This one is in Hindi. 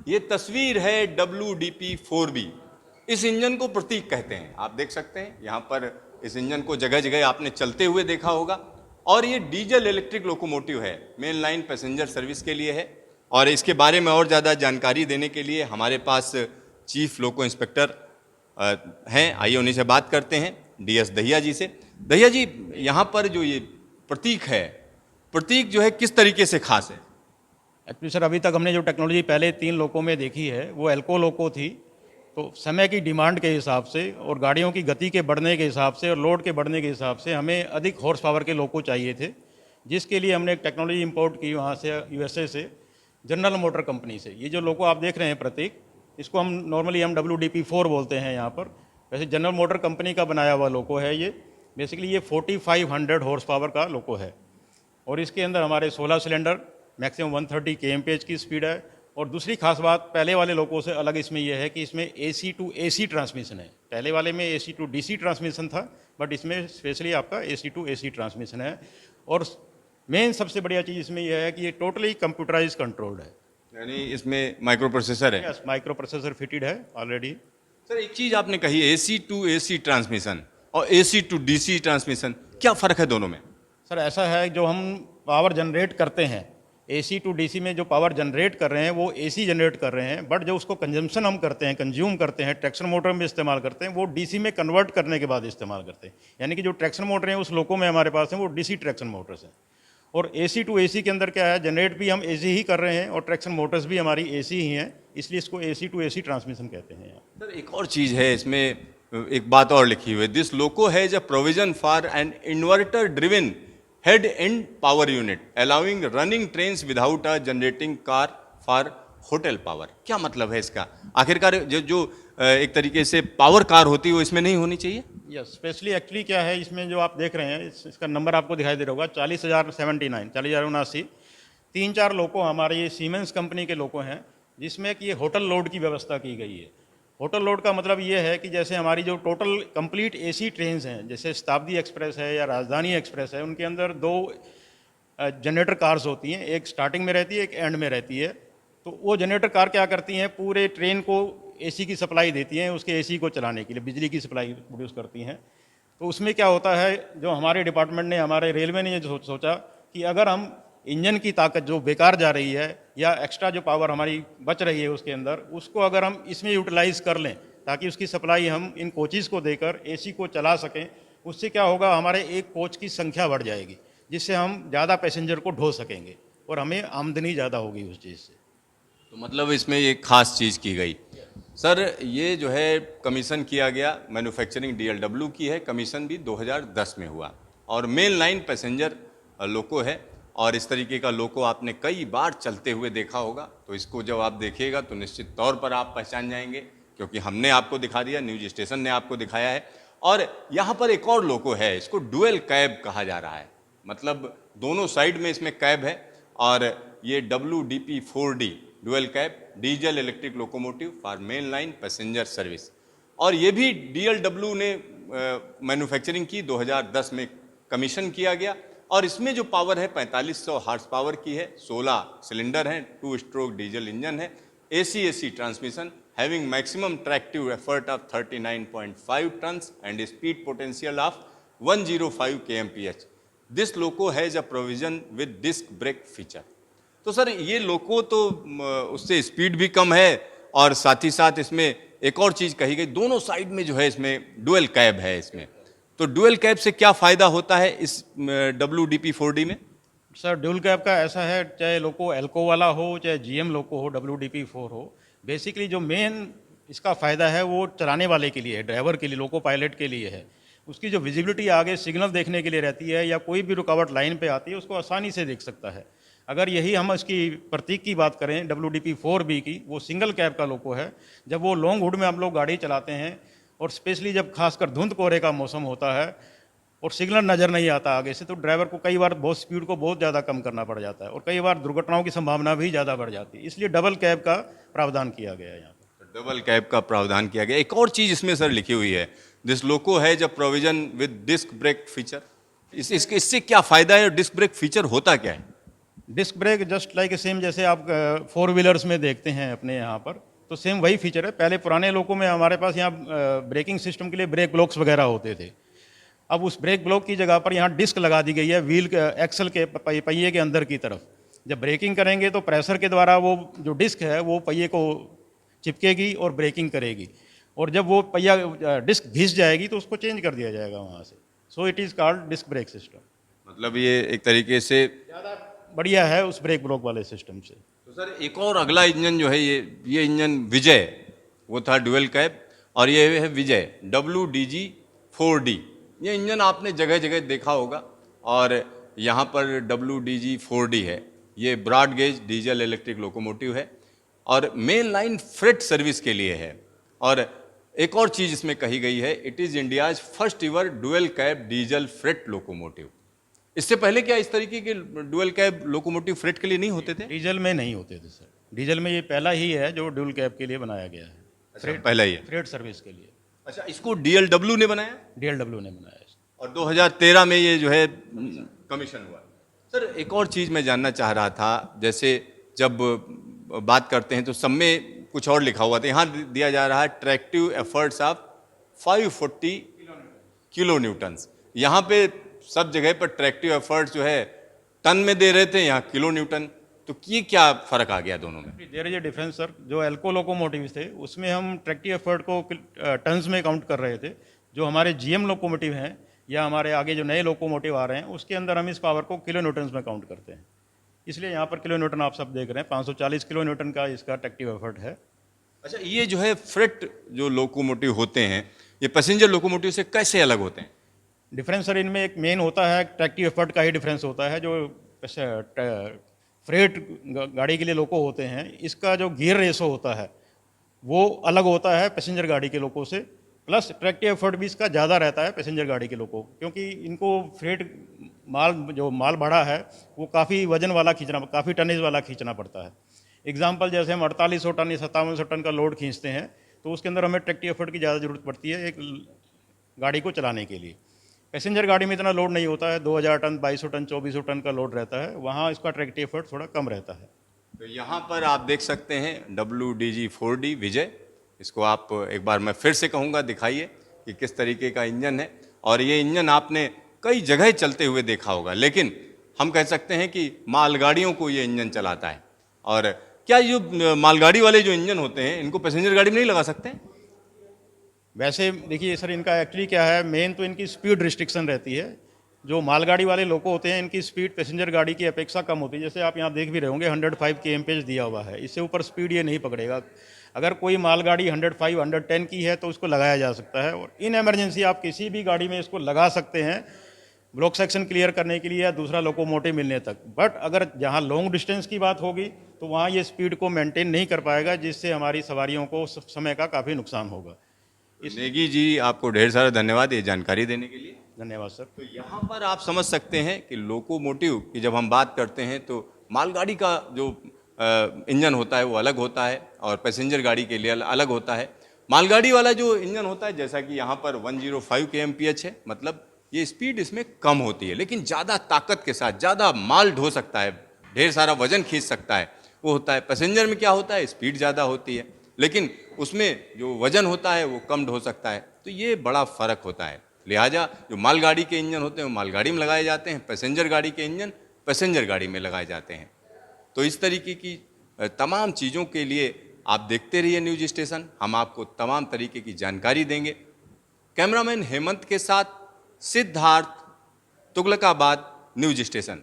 ये तस्वीर है WDP-4B। इस इंजन को प्रतीक कहते हैं। आप देख सकते हैं यहाँ पर इस इंजन को जगह जगह आपने चलते हुए देखा होगा। और ये डीजल इलेक्ट्रिक लोकोमोटिव है, मेन लाइन पैसेंजर सर्विस के लिए है। और इसके बारे में और ज़्यादा जानकारी देने के लिए हमारे पास चीफ लोको इंस्पेक्टर हैं। आइए उन्हीं से बात करते हैं, DS दहिया जी से। दहिया जी, यहाँ पर जो ये प्रतीक है, प्रतीक जो है किस तरीके से खास है? एक्चुअली सर, अभी तक हमने जो टेक्नोलॉजी पहले 3 लोको में देखी है वो एल्को लोको थी। तो समय की डिमांड के हिसाब से और गाड़ियों की गति के बढ़ने के हिसाब से और लोड के बढ़ने के हिसाब से हमें अधिक हॉर्स पावर के लोको चाहिए थे, जिसके लिए हमने एक टेक्नोलॉजी इंपोर्ट की वहाँ से, USA से, जनरल मोटर कंपनी से। ये जो लोको आप देख रहे हैं प्रतीक, इसको हम नॉर्मली WDP-4 बोलते हैं यहाँ पर। वैसे जनरल मोटर कंपनी का बनाया हुआ लोको है ये। बेसिकली ये 4500 हॉर्स पावर का लोको है और इसके अंदर हमारे 16 सिलेंडर, मैक्सिमम 130 kmph की स्पीड है। और दूसरी खास बात पहले वाले लोगों से अलग इसमें यह है कि इसमें AC to AC ट्रांसमिशन है। पहले वाले में AC to DC ट्रांसमिशन था, बट इसमें स्पेशली आपका AC to AC ट्रांसमिशन है। और मेन सबसे बढ़िया चीज़ इसमें यह है कि ये टोटली कंप्यूटराइज कंट्रोल्ड है, यानी इसमें माइक्रो प्रोसेसर है। यस, माइक्रो प्रोसेसर फिटेड है ऑलरेडी। सर, एक चीज़ आपने कही AC to AC ट्रांसमिशन और AC to DC ट्रांसमिशन, क्या फ़र्क है दोनों में? सर ऐसा है, जो हम पावर जनरेट करते हैं AC to DC में, जो पावर जनरेट कर रहे हैं वो AC जनरेट कर रहे हैं, बट जो उसको कंजम्पशन हम करते हैं, कंज्यूम करते हैं, ट्रैक्शन मोटर में इस्तेमाल करते हैं, वो DC में कन्वर्ट करने के बाद इस्तेमाल करते हैं। यानी कि जो ट्रैक्शन मोटर हैं उस लोको में हमारे पास हैं वो DC ट्रैक्शन मोटर्स हैं। और AC to AC के अंदर क्या है, जनरेट भी हम AC ही कर रहे हैं और ट्रैक्शन मोटर्स भी हमारी AC ही हैं, इसलिए इसको AC to AC ट्रांसमिशन कहते हैं। सर, एक और चीज़ है इसमें, एक बात और लिखी हुई है, this loco has a provision for an inverter driven head and power unit allowing running trains without a generating car for hotel power. क्या मतलब है इसका? आखिरकार जो एक तरीके से पावर कार होती है वो इसमें नहीं होनी चाहिए? यस, स्पेशली एक्चुअली क्या है, इसमें जो आप देख रहे हैं इसका नंबर आपको दिखाई दे रहा होगा, 40,079 3-4 लोको हमारे ये सीमेंस कंपनी के लोको हैं, जिसमें कि ये होटल लोड की व्यवस्था की गई है। होटल लोड का मतलब ये है कि जैसे हमारी जो टोटल कंप्लीट AC ट्रेन्स हैं, जैसे शताब्दी एक्सप्रेस है या राजधानी एक्सप्रेस है, उनके अंदर 2 जनरेटर कार्स होती हैं, एक स्टार्टिंग में रहती है, एक एंड में रहती है। तो वो जनरेटर कार क्या करती हैं, पूरे ट्रेन को AC की सप्लाई देती हैं, उसके AC को चलाने के लिए बिजली की सप्लाई प्रोड्यूस करती हैं। तो उसमें क्या होता है, जो हमारे डिपार्टमेंट ने, हमारे रेलवे ने ये सोचा कि अगर हम इंजन की ताकत जो बेकार जा रही है या एक्स्ट्रा जो पावर हमारी बच रही है उसके अंदर, उसको अगर हम इसमें यूटिलाइज कर लें ताकि उसकी सप्लाई हम इन कोचेज़ को देकर AC को चला सकें, उससे क्या होगा, हमारे एक कोच की संख्या बढ़ जाएगी, जिससे हम ज़्यादा पैसेंजर को ढो सकेंगे और हमें आमदनी ज़्यादा होगी उस चीज़ से। तो मतलब इसमें एक खास चीज़ की गई। सर, ये जो है कमीशन किया गया, मैन्युफैक्चरिंग DLW की है, कमीशन भी 2010 में हुआ और मेन लाइन पैसेंजर लोको है। और इस तरीके का लोको आपने कई बार चलते हुए देखा होगा, तो इसको जब आप देखिएगा तो निश्चित तौर पर आप पहचान जाएंगे, क्योंकि हमने आपको दिखा दिया, न्यूज स्टेशन ने आपको दिखाया है। और यहाँ पर एक और लोको है, इसको डुअल कैब कहा जा रहा है, मतलब दोनों साइड में इसमें कैब है। और ये WDP-4D dual cab diesel electric locomotive for main line passenger service. और ये भी DLW ने मैन्युफैक्चरिंग की, 2010 में कमीशन किया गया। और इसमें जो पावर है 4500 हार्स पावर की है, 16 सिलेंडर हैं, 2 स्ट्रोक डीजल इंजन है, AC transmission, having maximum tractive effort of 39.5 tons and speed potential of 105 kmph। This loco has a provision with disc brake feature. तो सर, ये लोको तो उससे स्पीड भी कम है और साथ ही साथ इसमें एक और चीज़ कही गई, दोनों साइड में जो है इसमें डुअल कैब है इसमें। तो डुअल कैब से क्या फ़ायदा होता है इस WDP-4D में? सर, डुअल कैब का ऐसा है, चाहे लोको एल्को वाला हो चाहे GM लोको हो, WDP-4 हो, बेसिकली जो मेन इसका फ़ायदा है वो चलाने वाले के लिए है, ड्राइवर के लिए, लोको पायलट के लिए है। उसकी जो विजिबिलिटी आगे सिग्नल देखने के लिए रहती है या कोई भी रुकावट लाइन पे आती है उसको आसानी से देख सकता है। अगर यही हम इसकी प्रतीक की बात करें WDP-4B की, वो सिंगल कैब का लोको है। जब वो लॉन्ग हुड में हम लोग गाड़ी चलाते हैं और स्पेशली जब खासकर धुंध कोहरे का मौसम होता है और सिग्नल नज़र नहीं आता आगे से, तो ड्राइवर को कई बार बहुत स्पीड को बहुत ज़्यादा कम करना पड़ जाता है और कई बार दुर्घटनाओं की संभावना भी ज़्यादा बढ़ जाती है। इसलिए डबल कैब का प्रावधान किया गया है यहाँ पर। डबल कैब का प्रावधान किया गया। एक और चीज़ इसमें सर लिखी हुई है, दिस लोको है जब provision with disc brake feature. इससे क्या फ़ायदा है और डिस्क ब्रेक फीचर होता क्या है? Disc brake just like same जैसे आप फोर व्हीलर्स में देखते हैं अपने यहाँ पर, तो सेम वही फीचर है। पहले पुराने लोगों में हमारे पास यहाँ ब्रेकिंग सिस्टम के लिए ब्रेक ब्लॉक्स वगैरह होते थे। अब उस ब्रेक ब्लॉक की जगह पर यहाँ डिस्क लगा दी गई है व्हील एक्सल के पहिए के अंदर की तरफ। जब ब्रेकिंग करेंगे तो प्रेशर के द्वारा वो जो डिस्क है वो पहिए को चिपकेगी और ब्रेकिंग करेगी, और जब वो पहिया डिस्क घिस जाएगी तो उसको चेंज कर दिया जाएगा वहाँ से। So it is called disc brake system. मतलब ये एक तरीके से ज़्यादा बढ़िया है उस ब्रेक ब्लॉक वाले सिस्टम से। तो सर एक और अगला इंजन जो है ये इंजन विजय, वो था डुअल कैब, और ये है विजय WDG4D। ये इंजन आपने जगह जगह देखा होगा, और यहाँ पर WDG4D है। ये broad gauge diesel electric locomotive है और मेन लाइन फ्रेट सर्विस के लिए है। और एक और चीज़ इसमें कही गई है, it is India's first इवर dual cab diesel freight locomotive. इससे पहले क्या इस तरीके के डुअल कैब लोकोमोटिव फ्रेट के लिए नहीं होते थे? डीजल में नहीं होते थे सर, डीजल में ये पहला ही है जो ड्यूल कैब के लिए बनाया गया है। अच्छा, पहला ही है। फ्रेट सर्विस के लिए। अच्छा, इसको DLW ने बनाया DLW ने बनाया है। और 2013 में ये जो है कमीशन हुआ। सर एक और चीज़ मैं जानना चाह रहा था, जैसे जब बात करते हैं तो सब में कुछ और लिखा हुआ था, यहाँ दिया जा रहा है tractive efforts of 540 kilo Newton's. यहाँ पे सब जगह पर ट्रैक्टिव एफर्ट्स जो है टन में दे रहे थे, यहाँ किलो न्यूटन। तो ये क्या फ़र्क आ गया दोनों में? There is a difference sir. जो एल्को लोकोमोटिव थे उसमें हम ट्रैक्टिव एफर्ट को टन्स में काउंट कर रहे थे। जो हमारे GM लोकोमोटिव हैं या हमारे आगे जो नए लोकोमोटिव आ रहे हैं उसके अंदर हम इस पावर को किलो न्यूटन्स में काउंट करते हैं। इसलिए यहाँ पर किलो न्यूटन आप सब देख रहे हैं, 540 किलो न्यूटन का इसका ट्रैक्टिव एफर्ट है। अच्छा, ये जो है फ्रेट जो लोकोमोटिव होते हैं, ये पैसेंजर लोकोमोटिव से कैसे अलग होते हैं? डिफरेंस सर इनमें एक मेन होता है ट्रैक्टिव एफर्ट का ही डिफरेंस होता है। जो फ्रेट गाड़ी के लिए लोको होते हैं, इसका जो गियर रेशो होता है वो अलग होता है पैसेंजर गाड़ी के लोको से। प्लस ट्रैक्टिव एफर्ट भी इसका ज़्यादा रहता है पैसेंजर गाड़ी के लोको, क्योंकि इनको फ्रेट जो माल भाड़ा है वो काफ़ी वजन वाला खींचना, काफ़ी टनेज वाला खींचना पड़ता है। एग्जाम्पल जैसे हम 4800 टन या 5700 टन का लोड खींचते हैं तो उसके अंदर हमें ट्रैक्टिव एफर्ट की ज़्यादा ज़रूरत पड़ती है एक गाड़ी को चलाने के लिए। पैसेंजर गाड़ी में इतना लोड नहीं होता है, 2000 टन 2200 टन 2400 टन का लोड रहता है, वहाँ इसका ट्रैक्टिव एफर्ट थोड़ा कम रहता है। तो यहाँ पर आप देख सकते हैं WDG4D विजय। इसको आप एक बार मैं फिर से कहूँगा, दिखाइए कि किस तरीके का इंजन है। और ये इंजन आपने कई जगह चलते हुए देखा होगा, लेकिन हम कह सकते हैं कि मालगाड़ियों को ये इंजन चलाता है। और क्या ये मालगाड़ी वाले जो इंजन होते हैं इनको पैसेंजर गाड़ी में नहीं लगा सकते? वैसे देखिए सर, इनका एक्चुअली क्या है, मेन तो इनकी स्पीड रिस्ट्रिक्शन रहती है। जो मालगाड़ी वाले लोको होते हैं इनकी स्पीड पैसेंजर गाड़ी की अपेक्षा कम होती है। जैसे आप यहाँ देख भी रहे होंगे 105 kmph दिया हुआ है, इससे ऊपर स्पीड ये नहीं पकड़ेगा। अगर कोई मालगाड़ी 105 110 की है तो उसको लगाया जा सकता है, और इन एमरजेंसी आप किसी भी गाड़ी में इसको लगा सकते हैं ब्लॉक सेक्शन क्लियर करने के लिए या दूसरा लोकोमोटिव मिलने तक। बट अगर जहाँ लॉन्ग डिस्टेंस की बात होगी तो वहाँ ये स्पीड को मेंटेन नहीं कर पाएगा, जिससे हमारी सवारियों को समय का काफ़ी नुकसान होगा। नेगी जी, आपको ढेर सारा धन्यवाद ये जानकारी देने के लिए। धन्यवाद सर। तो यहाँ पर आप समझ सकते हैं कि लोकोमोटिव की जब हम बात करते हैं तो मालगाड़ी का जो इंजन होता है वो अलग होता है और पैसेंजर गाड़ी के लिए अलग होता है। मालगाड़ी वाला जो इंजन होता है, जैसा कि यहाँ पर 105 kmph है, मतलब ये स्पीड इसमें कम होती है, लेकिन ज़्यादा ताकत के साथ ज़्यादा माल ढो सकता है, ढेर सारा वजन खींच सकता है, वो होता है। पैसेंजर में क्या होता है, स्पीड ज़्यादा होती है लेकिन उसमें जो वजन होता है वो कम ढो सकता है। तो ये बड़ा फ़र्क होता है। लिहाजा जो मालगाड़ी के इंजन होते हैं वो मालगाड़ी में लगाए जाते हैं, पैसेंजर गाड़ी के इंजन पैसेंजर गाड़ी में लगाए जाते हैं। तो इस तरीके की तमाम चीज़ों के लिए आप देखते रहिए न्यूज स्टेशन, हम आपको तमाम तरीके की जानकारी देंगे। कैमरामैन हेमंत के साथ सिद्धार्थ, तुगलकाबाद न्यूज स्टेशन।